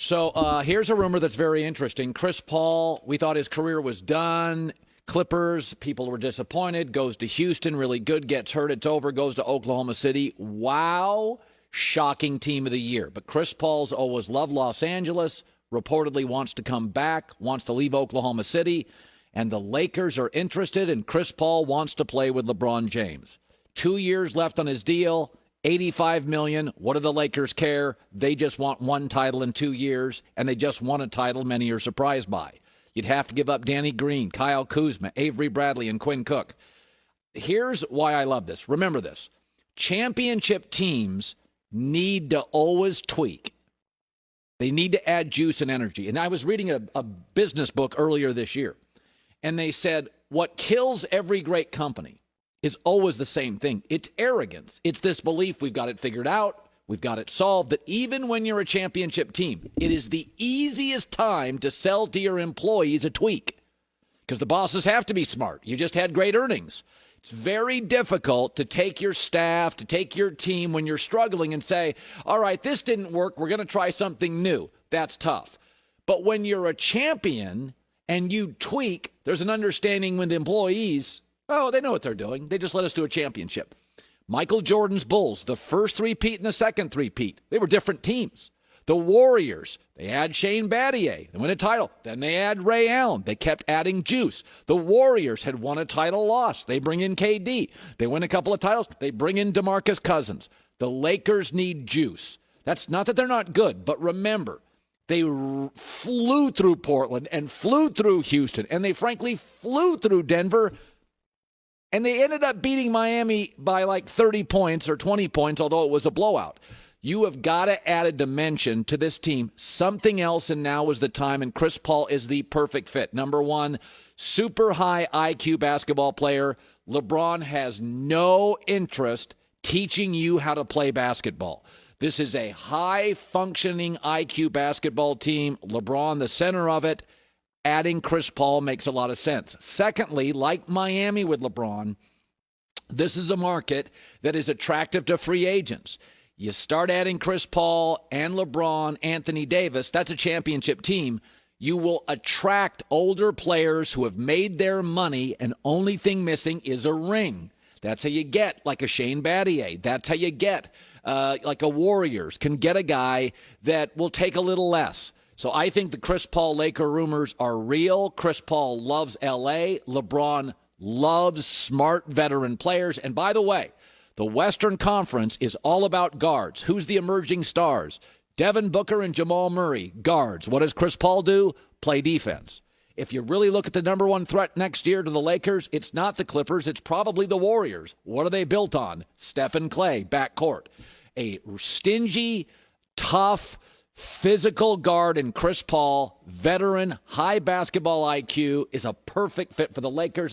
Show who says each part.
Speaker 1: So here's a rumor that's very interesting. Chris Paul, we thought his career was done. Clippers, people were disappointed. Goes to Houston, really good. Gets hurt, it's over. Goes to Oklahoma City. Wow. Shocking team of the year. But Chris Paul's always loved Los Angeles. Reportedly wants to come back, wants to leave Oklahoma City. And the Lakers are interested, and Chris Paul wants to play with LeBron James. 2 years left on his deal. $85 million. What do the Lakers care? They just want one title in 2 years, and they just won a title many are surprised by. You'd have to give up Danny Green, Kyle Kuzma, Avery Bradley, and Quinn Cook. Here's why I love this. Remember this. Championship teams need to always tweak. They need to add juice and energy. And I was reading a business book earlier this year, and they said what kills every great company is always the same thing. It's arrogance. It's this belief we've got it figured out, we've got it solved, that even when you're a championship team, it is the easiest time to sell to your employees a tweak because the bosses have to be smart. You just had great earnings. It's very difficult to take your staff, to take your team when you're struggling and say, all right, this didn't work. We're going to try something new. That's tough. But when you're a champion and you tweak, there's an understanding with the employees. Oh, they know what they're doing. They just let us do a championship. Michael Jordan's Bulls, the first three-peat and the second three-peat, they were different teams. The Warriors, they add Shane Battier. They win a title. Then they add Ray Allen. They kept adding juice. The Warriors had won a title loss. They bring in KD. They win a couple of titles. They bring in DeMarcus Cousins. The Lakers need juice. That's not that they're not good, but remember, they flew through Portland and flew through Houston, and they frankly flew through Denver. And they ended up beating Miami by like 30 points or 20 points, although it was a blowout. You have got to add a dimension to this team, something else, and now is the time, and Chris Paul is the perfect fit. Number one, super high IQ basketball player. LeBron has no interest teaching you how to play basketball. This is a high-functioning IQ basketball team. LeBron, the center of it. Adding Chris Paul makes a lot of sense. Secondly, like Miami with LeBron, this is a market that is attractive to free agents. You start adding Chris Paul and LeBron, Anthony Davis, that's a championship team. You will attract older players who have made their money, and only thing missing is a ring. That's how you get like a Shane Battier. That's how you get like a Warriors can get a guy that will take a little less. So I think the Chris Paul Laker rumors are real. Chris Paul loves L.A. LeBron loves smart veteran players. And by the way, the Western Conference is all about guards. Who's the emerging stars? Devin Booker and Jamal Murray, guards. What does Chris Paul do? Play defense. If you really look at the number one threat next year to the Lakers, it's not the Clippers. It's probably the Warriors. What are they built on? Steph and Clay, backcourt. A stingy, tough, physical guard in Chris Paul, veteran, high basketball IQ, is a perfect fit for the Lakers.